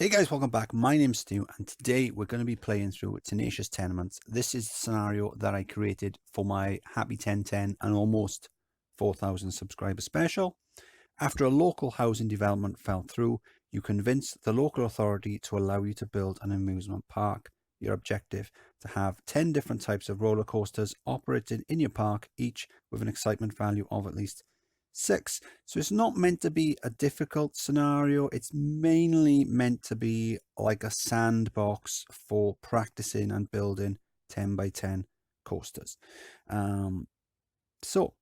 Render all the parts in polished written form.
Hey guys, welcome back. My name's Stu, and today we're going to be playing through Tenacious Tenements. This is the scenario that I created for my Happy 1010 and almost 4,000 subscriber special. After a local housing development fell through, you convinced the local authority to allow you to build an amusement park. Your objective: to have 10 different types of roller coasters operated in your park, each with an excitement value of at least 6. So it's not meant to be a difficult scenario. It's mainly meant to be like a sandbox for practicing and building 10 by 10 coasters. So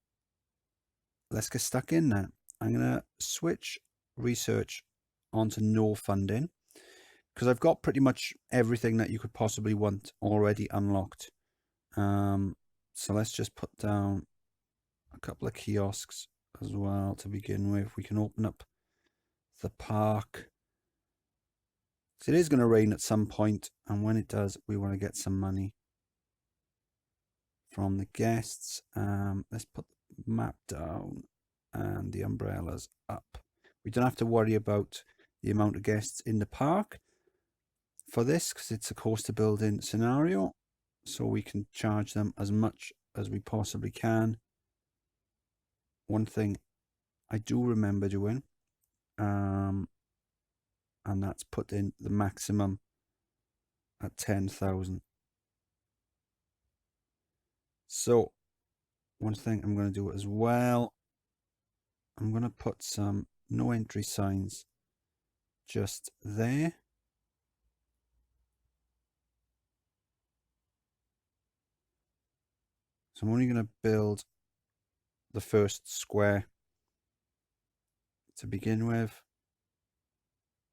let's get stuck in now. I'm going to switch research onto no funding because I've got pretty much everything that you could possibly want already unlocked. So let's just put down a couple of kiosks as well to begin with. We can open up the park. So it is going to rain at some point, and when it does, we want to get some money from the guests. Let's put the map down and the umbrellas up. We don't have to worry about the amount of guests in the park for this because it's a coaster building scenario, so we can charge them as much as we possibly can. One thing I do remember doing, and that's put in the maximum at 10,000. So one thing I'm going to do as well, I'm going to put some no entry signs just there. So I'm only going to build the first square to begin with.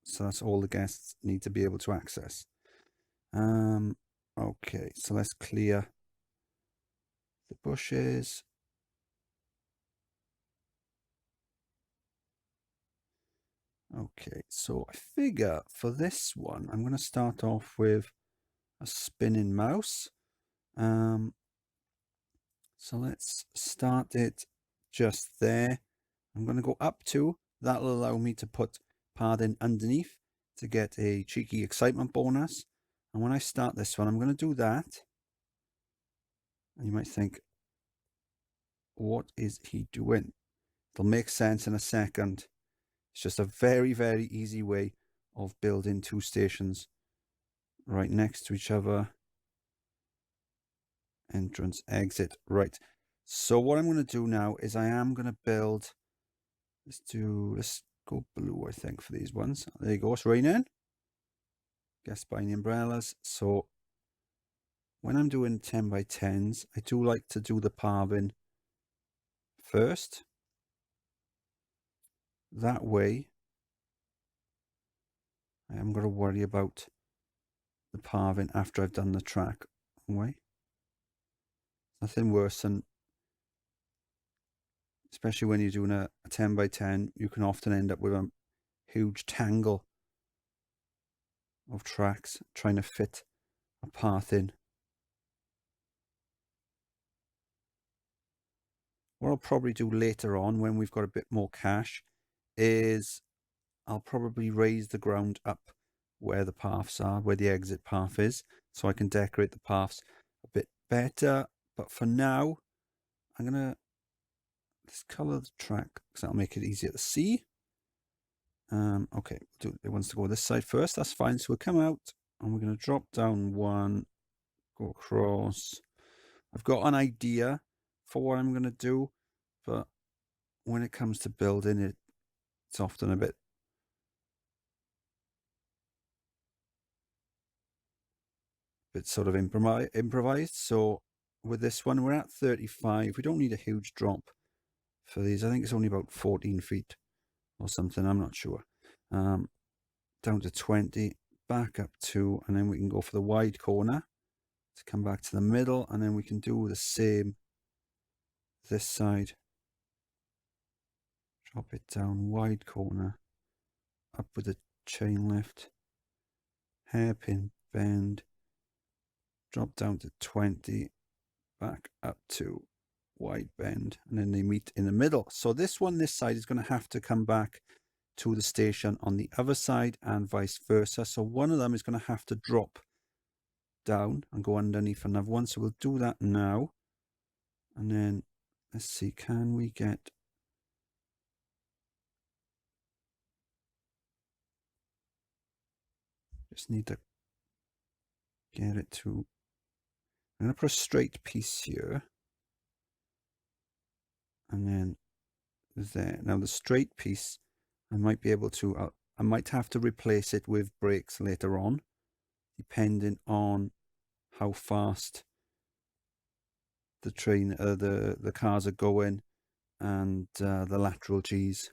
So that's all the guests need to be able to access. Okay, so let's clear the bushes. Okay, so I figure for this one, I'm going to start off with a spinning mouse. So let's start it just there. I'm going to go up to, that'll allow me to put padding underneath to get a cheeky excitement bonus. And when I start this one, I'm going to do that. And you might think, what is he doing? It'll make sense in a second. It's just a very, very easy way of building 2 stations right next to each other. Entrance, exit, right. So what I'm going to do now is I am going to build, let's go blue, I think, for these ones. There you go, it's raining. Guess buying the umbrellas. So when I'm doing 10 by 10s, I do like to do the paving first. That way, I am going to worry about the paving after I've done the track. Way. Nothing worse than, especially when you're doing a 10 by 10, you can often end up with a huge tangle of tracks trying to fit a path in. What I'll probably do later on when we've got a bit more cash is I'll probably raise the ground up where the paths are, where the exit path is, so I can decorate the paths a bit better. But for now, I'm going to, let's color the track because that'll make it easier to see. Okay, it wants to go this side first. That's fine. So we'll come out and we're going to drop down 1, go across. I've got an idea for what I'm going to do, but when it comes to building it, it's often a bit sort of improvised. So with this one, we're at 35. We don't need a huge drop for these. I think it's only about 14 feet or something. I'm not sure. Down to 20, back up 2, and then we can go for the wide corner to come back to the middle, and then we can do the same this side. Drop it down, wide corner, up with the chain lift, hairpin bend, drop down to 20, back up to wide bend, and then they meet in the middle. So this one, this side, is going to have to come back to the station on the other side and vice versa. So one of them is going to have to drop down and go underneath another one. So we'll do that now. And then let's see, can we get... Just need to get it to... I'm going to put a straight piece here. And then there. Now the straight piece, I might be able to... I might have to replace it with brakes later on, depending on how fast the train, the cars are going, and the lateral G's.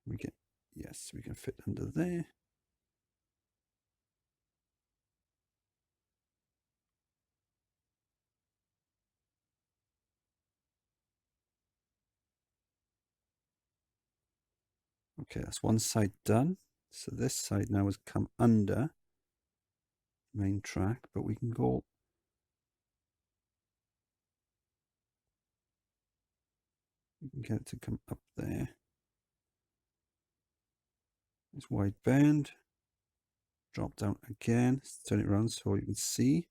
We can, yes, we can fit under there. Okay, that's one side done. So this side now has come under main track, but we can go... We can get it to come up there. It's wide bend. Drop down again. Let's turn it around so you can see.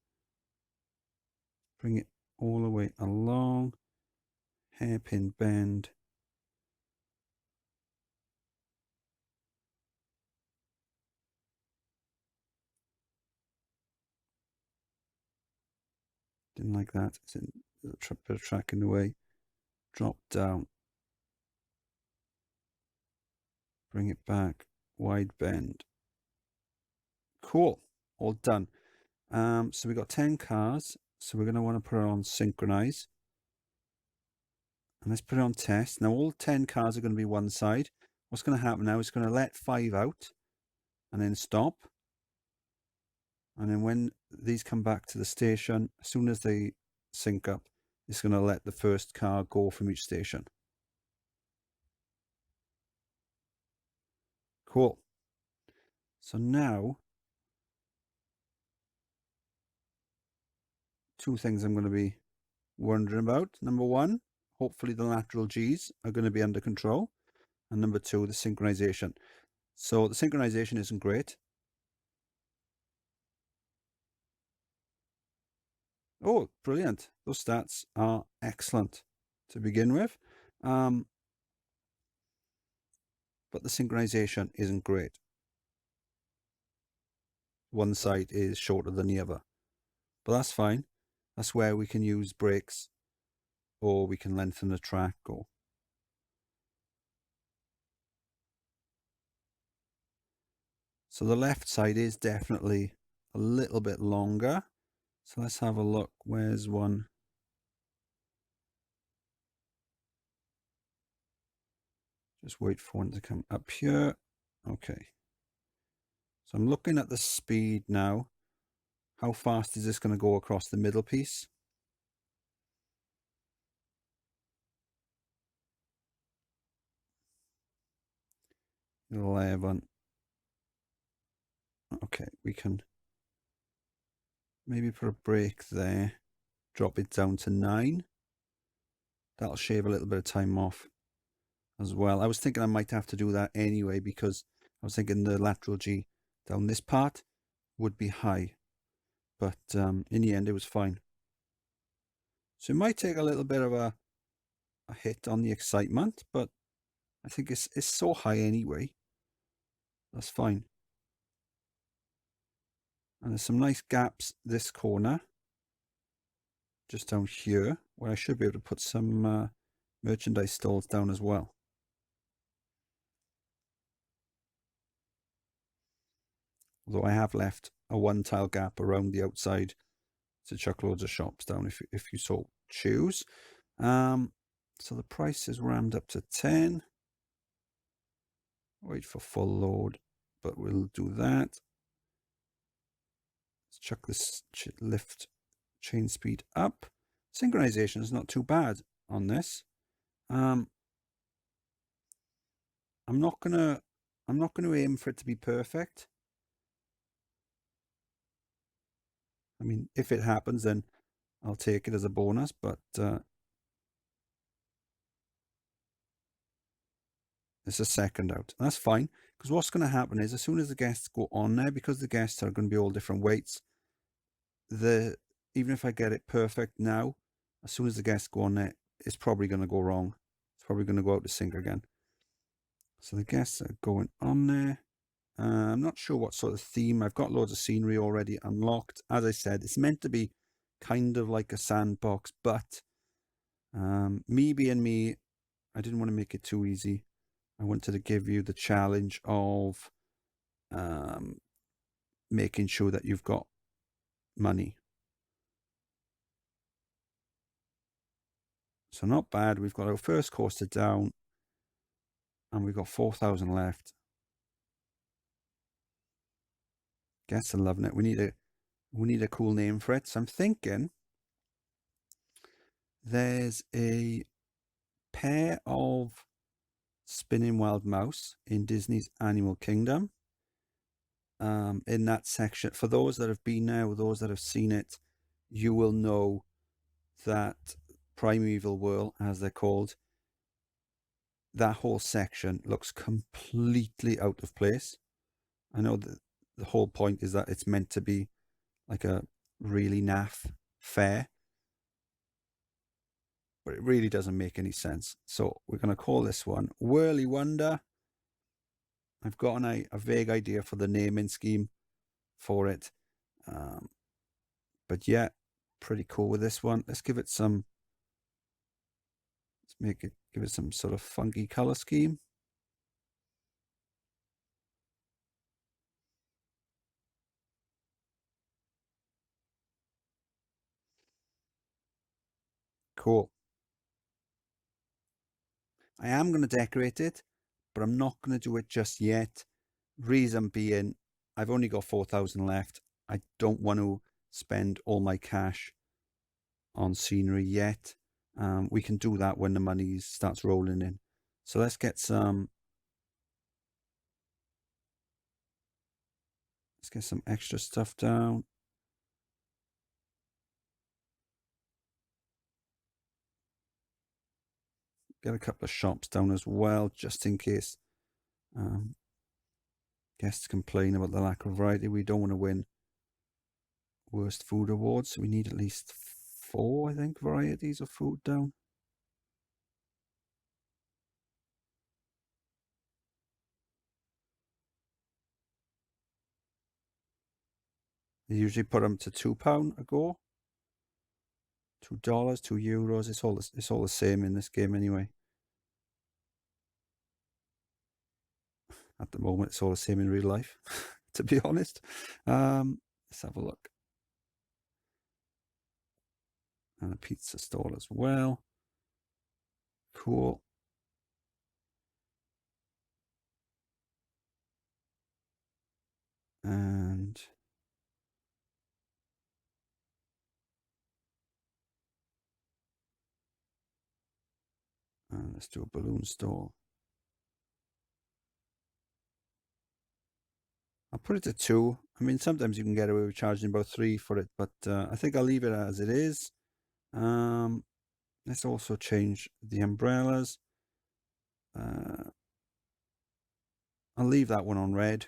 Bring it all the way along. Hairpin bend. Didn't like that. It's in a bit of track in the way. Drop down. Bring it back. Wide bend. Cool. All done. So we got 10 cars. So we're going to want to put it on synchronize. And let's put it on test. Now all 10 cars are going to be one side. What's going to happen now is it's going to let 5 out and then stop. And then when these come back to the station, as soon as they sync up, it's going to let the first car go from each station. Cool. So now, two things I'm going to be wondering about. Number one, hopefully the lateral G's are going to be under control. And number two, the synchronization. So the synchronization isn't great. Oh, brilliant. Those stats are excellent to begin with. But the synchronization isn't great. One side is shorter than the other. But that's fine. That's where we can use brakes, or we can lengthen the track. So the left side is definitely a little bit longer. So let's have a look. Where's one? Just wait for one to come up here. Okay. So I'm looking at the speed now. How fast is this going to go across the middle piece? $11. Okay, we can maybe put a brake there. Drop it down to 9. That'll shave a little bit of time off as well. I was thinking I might have to do that anyway, because I was thinking the lateral G down this part would be high. But in the end, it was fine. So it might take a little bit of a hit on the excitement, but I think it's so high anyway. That's fine. And there's some nice gaps this corner, just down here, where I should be able to put some merchandise stalls down as well. Although I have left a 1-tile gap around the outside to chuck loads of shops down if you so choose. So the price is rammed up to 10. Wait for full load, but we'll do that. Let's chuck this lift chain speed up. Synchronization is not too bad on this. I'm not gonna aim for it to be perfect. I mean, if it happens, then I'll take it as a bonus, but It's a second out. That's fine, because what's going to happen is as soon as the guests go on there, because the guests are going to be all different weights, even if I get it perfect now, as soon as the guests go on there, it's probably going to go wrong. It's probably going to go out to sync again. So the guests are going on there. I'm not sure what sort of theme. I've got loads of scenery already unlocked. As I said, it's meant to be kind of like a sandbox, but me being me, I didn't want to make it too easy. I wanted to give you the challenge of making sure that you've got money. So not bad. We've got our first coaster down, and we've got 4,000 left. Guests are loving it. We need a cool name for it. So I'm thinking there's a pair of spinning wild mouse in Disney's Animal Kingdom. In that section, for those that have been there or those that have seen it, you will know that Primeval Whirl, as they're called, that whole section looks completely out of place. I know that the whole point is that it's meant to be like a really naff fair, but it really doesn't make any sense. So we're going to call this one Whirly Wonder. I've got a vague idea for the naming scheme for it. But yeah, pretty cool with this one. Let's give it some, give it some sort of funky color scheme. Cool. I am going to decorate it, but I'm not going to do it just yet. Reason being, I've only got 4,000 left. I don't want to spend all my cash on scenery yet. We can do that when the money starts rolling in. So let's get some extra stuff down. Get a couple of shops down as well, just in case guests complain about the lack of variety. We don't want to win worst food awards, so we need at least 4, I think, varieties of food down. They usually put them to £2 a go. $2, €2. It's all the same in this game anyway. At the moment, it's all the same in real life, to be honest. Let's have a look. And a pizza stall as well. Cool. And let's do a balloon store. I'll put it to 2. I mean, sometimes you can get away with charging about 3 for it, but I think I'll leave it as it is. Let's also change the umbrellas. I'll leave that one on red.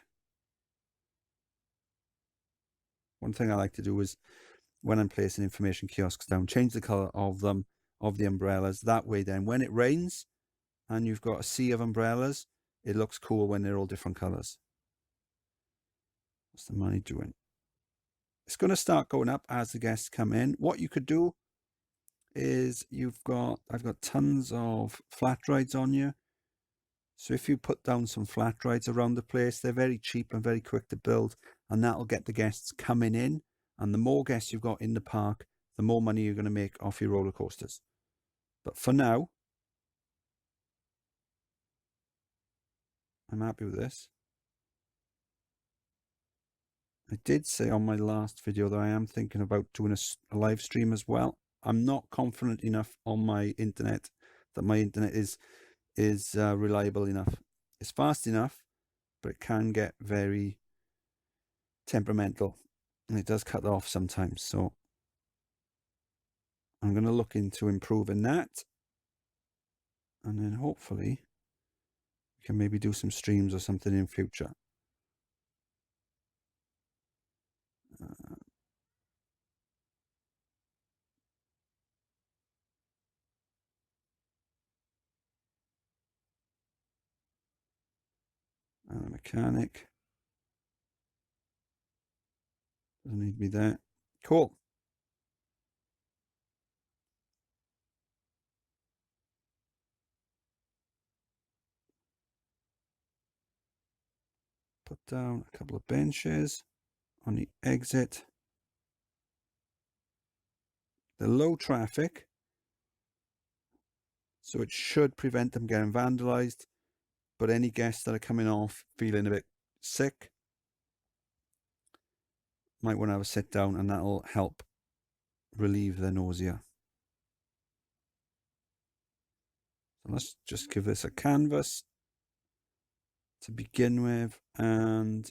One thing I like to do is when I'm placing information kiosks down, change the color of them, of the umbrellas. That way then when it rains and you've got a sea of umbrellas, it looks cool when they're all different colors. What's the money doing? It's going to start going up as the guests come in. What you could do is I've got tons of flat rides on you. So if you put down some flat rides around the place, they're very cheap and very quick to build, and that'll get the guests coming in. And the more guests you've got in the park, the more money you're going to make off your roller coasters. But for now, I'm happy with this. I did say on my last video that I am thinking about doing a live stream as well. I'm not confident enough on my internet that my internet is reliable enough. It's fast enough, but it can get very temperamental, and it does cut off sometimes. So I'm going to look into improving that, and then hopefully we Can maybe do some streams or something in future. And a mechanic. Doesn't need to be there. Cool. Put down a couple of benches on the exit. They're low traffic, so it should prevent them getting vandalized. But any guests that are coming off feeling a bit sick might want to have a sit down, and that'll help relieve their nausea. So let's just give this a canvas to begin with, and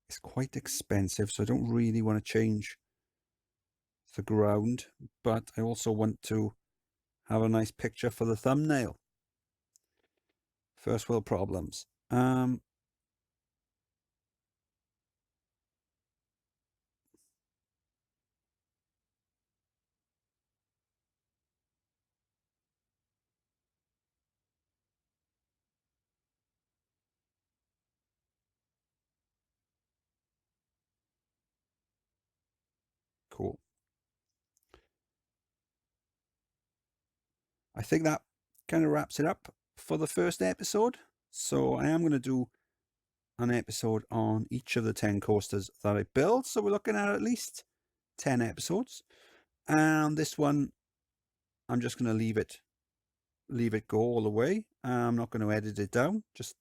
it's quite expensive, so I don't really want to change the ground, but I also want to have a nice picture for the thumbnail. First world problems. Cool. I think that kind of wraps it up for the first episode. So I am going to do an episode on each of the 10 coasters that I build. So we're looking at least 10 episodes. And this one, I'm just going to leave it go all the way. I'm not going to edit it down, just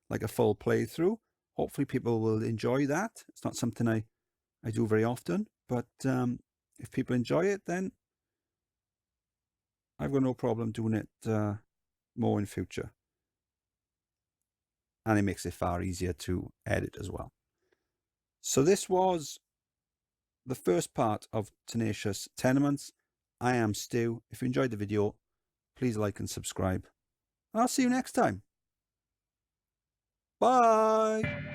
like a full playthrough. Hopefully people will enjoy that. It's not something I do very often, but if people enjoy it, then I've got no problem doing it more in future. And it makes it far easier to edit as well. So this was the first part of Tenacious Tenements. I am Stu. If you enjoyed the video, please like and subscribe. I'll see you next time. Bye.